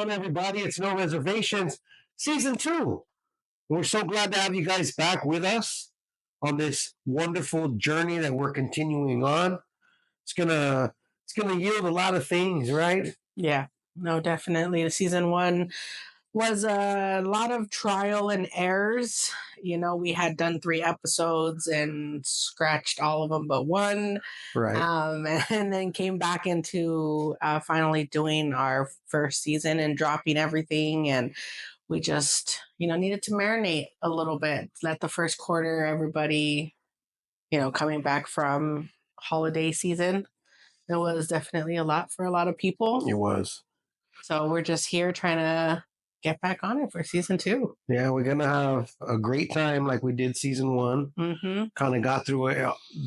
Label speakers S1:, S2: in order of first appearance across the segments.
S1: on, everybody? It's No Reservations, Season 2. We're so glad to have you guys back with us on this wonderful journey that we're continuing on. It's gonna yield a lot of things, right?
S2: Yeah, no, definitely. The season 1 was a lot of trial and errors. We had done 3 episodes and scratched all of them but one.
S1: Right.
S2: And then came back into finally doing our first season and dropping everything. And we just, needed to marinate a little bit. Let the first quarter, everybody, coming back from holiday season. It was definitely a lot for a lot of people.
S1: It was.
S2: So we're just here trying to get back on it for season 2.
S1: Yeah, we're gonna have a great time like we did season 1.
S2: Mm-hmm.
S1: Kind of got through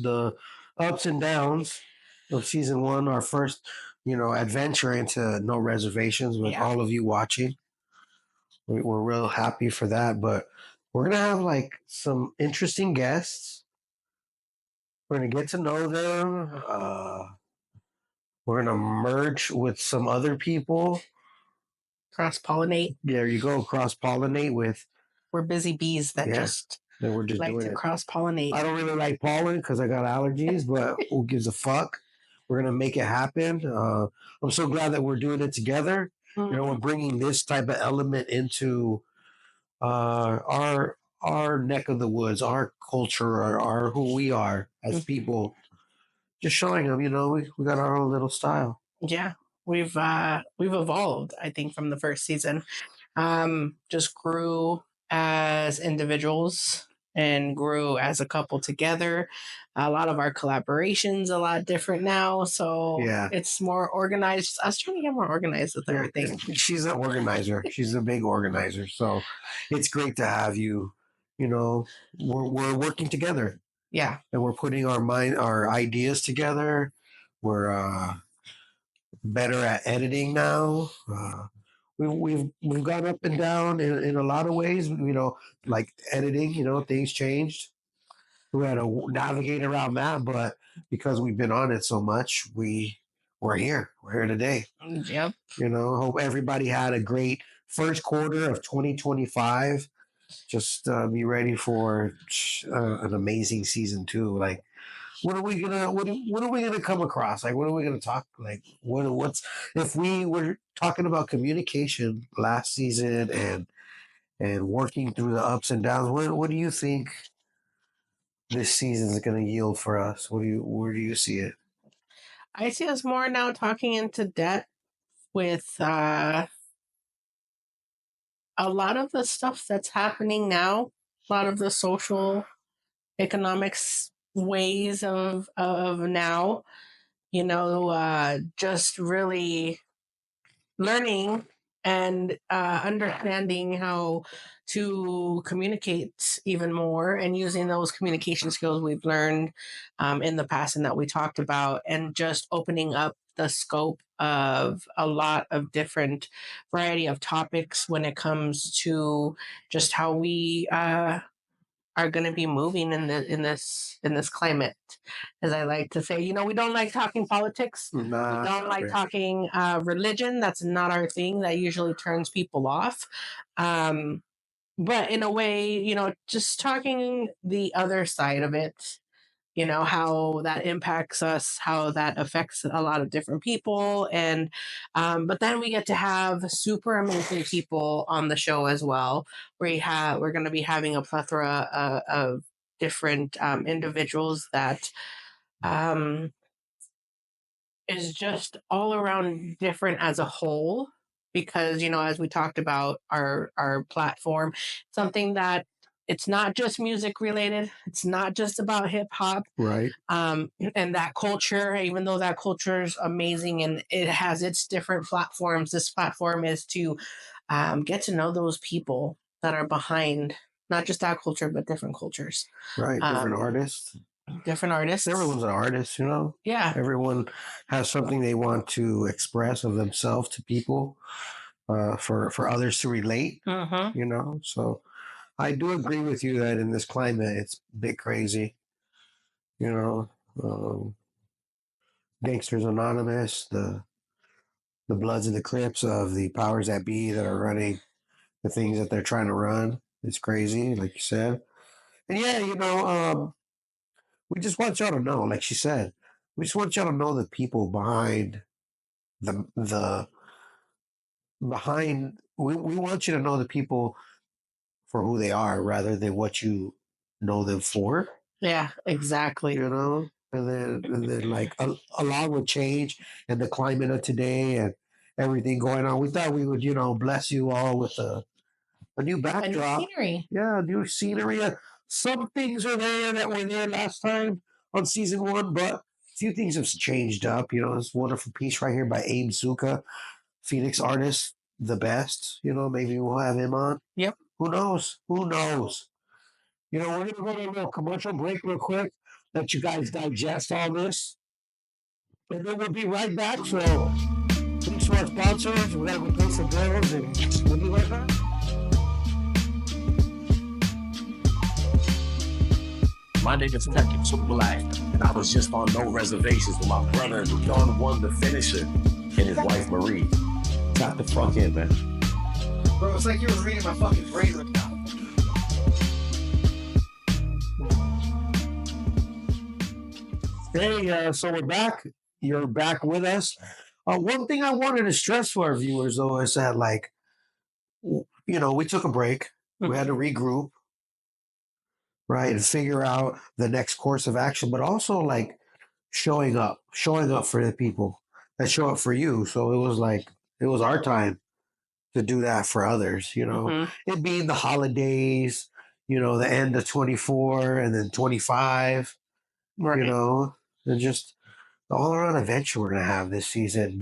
S1: the ups and downs of season 1. Our first, adventure into No Reservations with all of you watching. We're real happy for that, but we're gonna have like some interesting guests. We're gonna get to know them. We're gonna merge with some other people.
S2: Cross-pollinate.
S1: There you go. Cross-pollinate with.
S2: We're busy bees that just
S1: we're just
S2: like
S1: doing
S2: to
S1: it.
S2: Cross-pollinate.
S1: I don't really like pollen because I got allergies, but who gives a fuck? We're gonna make it happen. I'm so glad that we're doing it together.
S2: Mm-hmm.
S1: We're bringing this type of element into our neck of the woods, our culture, our who we are as people. Just showing them, we got our own little style.
S2: Yeah, we've evolved, I think, from the first season. Just grew as individuals and grew as a couple together. A lot of our collaborations a lot different now, so it's more organized. I was trying to get more organized with everything.
S1: She's an organizer. She's a big organizer, so it's great to have you. We're working together.
S2: Yeah,
S1: and we're putting our ideas together. We're better at editing now. We've gone up and down in a lot of ways. Like editing. Things changed. We had to navigate around that, but because we've been on it so much, we're here. We're here today.
S2: Yep.
S1: Hope everybody had a great first quarter of 2025. Just be ready for an amazing season 2. Like, what are we gonna come across? Like, what are we gonna talk? Like, what's if we were talking about communication last season and working through the ups and downs? What do you think this season is gonna yield for us? Where do you see it?
S2: I see us more now talking into depth with a lot of the stuff that's happening now. A lot of the social economics ways of now. Just really learning and understanding how to communicate even more and using those communication skills we've learned in the past and that we talked about, and just opening up the scope of a lot of different variety of topics when it comes to just how we are going to be moving in this climate. As I like to say, we don't like talking politics.
S1: Nah,
S2: we don't like talking religion. That's not our thing. That usually turns people off. But in a way, just talking the other side of it, how that impacts us, how that affects a lot of different people. And but then we get to have super amazing people on the show as well. We're going to be having a plethora of different individuals that is just all around different as a whole, because as we talked about our platform, something that it's not just music related. It's not just about hip hop.
S1: Right.
S2: And that culture, even though that culture is amazing and it has its different platforms, this platform is to get to know those people that are behind not just that culture, but different cultures.
S1: Right. Different artists.
S2: Different artists.
S1: Everyone's an artist,
S2: Yeah.
S1: Everyone has something they want to express of themselves to people, for others to relate. So I do agree with you that in this climate, it's a bit crazy. Gangsters Anonymous, the the Bloods and the Crips of the powers that be that are running the things that they're trying to run. It's crazy, like you said. And yeah, we just want y'all to know, like she said, we just want y'all to know the people behind the behind. We want you to know the people for who they are rather than what you know them for.
S2: Yeah, exactly.
S1: And then like along with change and the climate of today and everything going on, we thought we would bless you all with a new backdrop.
S2: A new scenery.
S1: Yeah, new scenery. Some things are there that were there last time on season 1, but a few things have changed up. This wonderful piece right here by Abe Zuka, Phoenix artist, the best. Maybe we'll have him on.
S2: Yep.
S1: Who knows? Who knows? We're going to go to a little commercial break real quick, let you guys digest all this. And then we'll be right back. So, thanks to our sponsors. We're going to go pay some bills, and we'll be right back.
S3: My name is Captain Super Life, and I was just on No Reservations with my brother, Don One, the finisher, and his wife, Marie. Tap the fuck in, man.
S1: Bro, it's like you were reading my fucking brain right now. Hey, so we're back. You're back with us. One thing I wanted to stress for our viewers, though, is that, we took a break. We had to regroup, right, and figure out the next course of action, but also, showing up for the people that show up for you. So it was our time to do that for others, It being the holidays, the end of 24 and then 25,
S2: Right.
S1: and just the all around adventure we're going to have this season.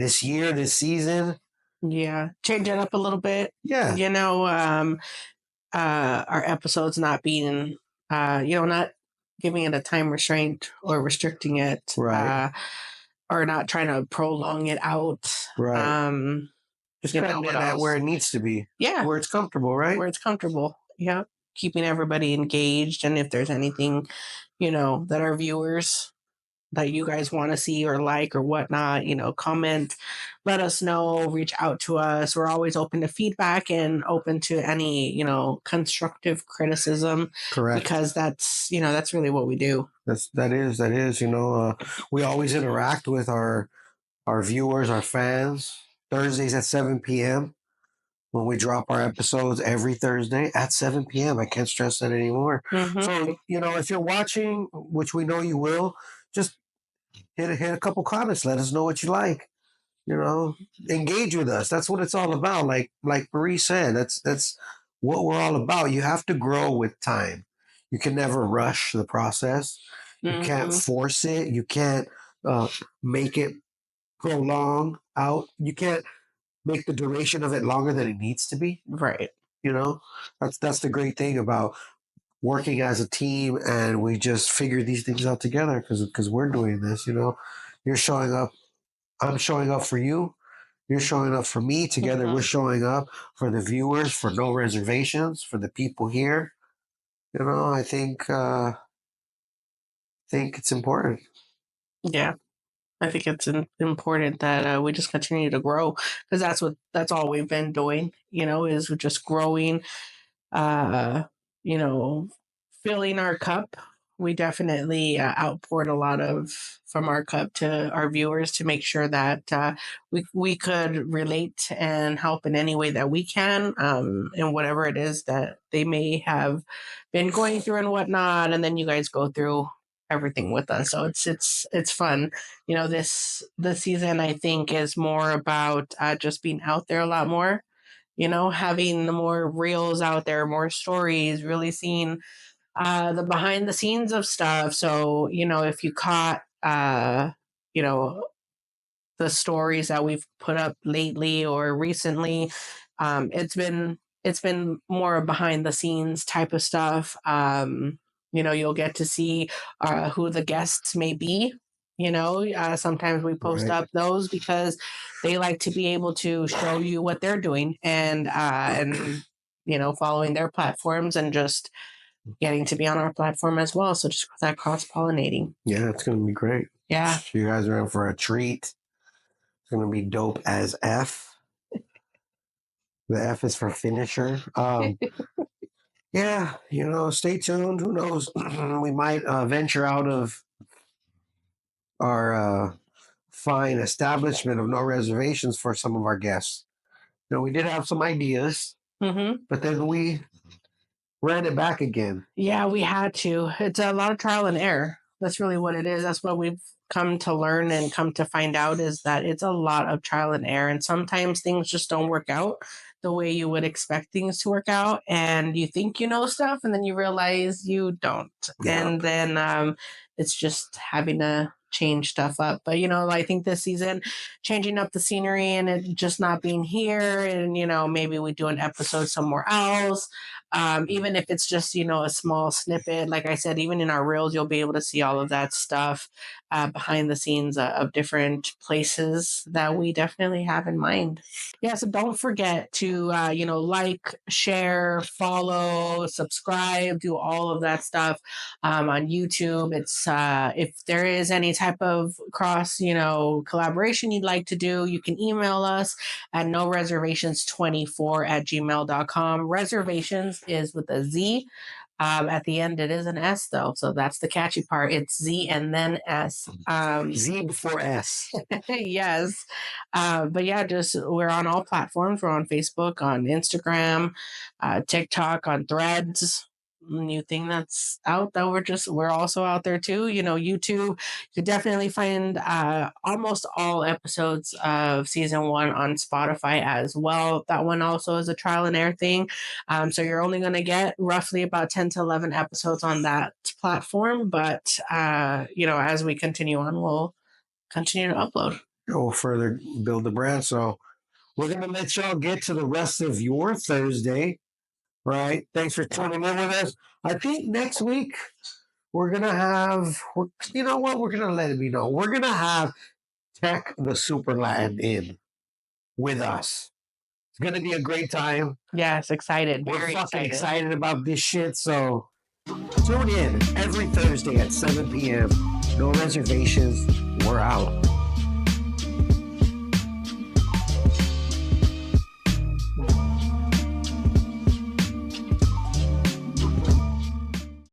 S2: Yeah. Change it up a little bit.
S1: Yeah.
S2: Our episodes not being, not giving it a time restraint or restricting it.
S1: Right.
S2: Or not trying to prolong it out.
S1: Right. Just cutting it at where it needs to be.
S2: Yeah.
S1: Where it's comfortable, right?
S2: Where it's comfortable. Yeah. Keeping everybody engaged. And if there's anything, that our viewers that you guys want to see or like or whatnot, comment, let us know, reach out to us. We're always open to feedback and open to any, constructive criticism.
S1: Correct.
S2: Because that's really what we do.
S1: That is, we always interact with our viewers, our fans, Thursdays at 7 p.m. when we drop our episodes every Thursday at 7 p.m. I can't stress that anymore.
S2: Mm-hmm.
S1: So, if you're watching, which we know you will, just hit a couple comments. Let us know what you like. Engage with us. That's what it's all about. Like Marie said, that's what we're all about. You have to grow with time. You can never rush the process. You can't force it. You can't make it prolong out. You can't make the duration of it longer than it needs to be.
S2: Right.
S1: That's the great thing about working as a team, and we just figure these things out together because we're doing this. You're showing up. I'm showing up for you. You're showing up for me. Together, we're showing up for the viewers, for No Reservations, for the people here. I think it's important.
S2: Yeah. I think it's important that we just continue to grow, because that's all we've been doing, is just growing, filling our cup. We definitely outpoured a lot from our cup to our viewers to make sure that we could relate and help in any way that we can, in whatever it is that they may have been going through and whatnot. And then you guys go through everything with us, so it's fun. This season, I think, is more about just being out there a lot more, having more reels out there, more stories, really seeing the behind the scenes of stuff. So if you caught you know the stories that we've put up lately or recently, it's been more behind the scenes type of stuff. You'll get to see who the guests may be. Sometimes we post up those because they like to be able to show you what they're doing, and following their platforms and just getting to be on our platform as well. So just that cross pollinating.
S1: Yeah, it's going to be great.
S2: Yeah.
S1: You guys are in for a treat. It's gonna be dope as F. The F is for finisher. Yeah, stay tuned. Who knows? We might venture out of our fine establishment of no reservations for some of our guests. We did have some ideas,
S2: Mm-hmm.
S1: but then we ran it back again.
S2: Yeah, we had to. It's a lot of trial and error. That's really what it is. That's what we've come to learn and come to find out is that it's a lot of trial and error. And sometimes things just don't work out the way you would expect things to work out. And you think you know stuff, and then you realize you don't.
S1: Yeah.
S2: And then it's just having to change stuff up. But, I think this season, changing up the scenery and it just not being here, and, maybe we do an episode somewhere else. Even if it's just a small snippet, like I said, even in our reels you'll be able to see all of that stuff behind the scenes of different places that we definitely have in mind. Yeah, so don't forget to like, share, follow, subscribe, do all of that stuff on YouTube. It's if there is any type of cross collaboration you'd like to do, you can email us at noreservations24@gmail.com. Reservations is with a Z. At the end, it is an S, though. So that's the catchy part. It's Z and then S.
S1: Z before S.
S2: Yes. But yeah, we're on all platforms. We're on Facebook, on Instagram, TikTok, on Threads. New thing that's out that we're also out there too. YouTube, you could definitely find almost all episodes of season 1 on Spotify as well. That one also is a trial and error thing. So you're only going to get roughly about 10 to 11 episodes on that platform. But as we continue on, we'll continue to upload.
S1: We'll further build the brand. So we're gonna let y'all get to the rest of your Thursday. Right. Thanks for tuning in with us. I think next week we're gonna have. You know what? We're gonna let it be known. We're gonna have Tech the Superland in with us. It's gonna be a great time.
S2: Yes, excited.
S1: We're
S2: Very
S1: fucking excited about this shit. So tune in every Thursday at 7 p.m. No reservations. We're out.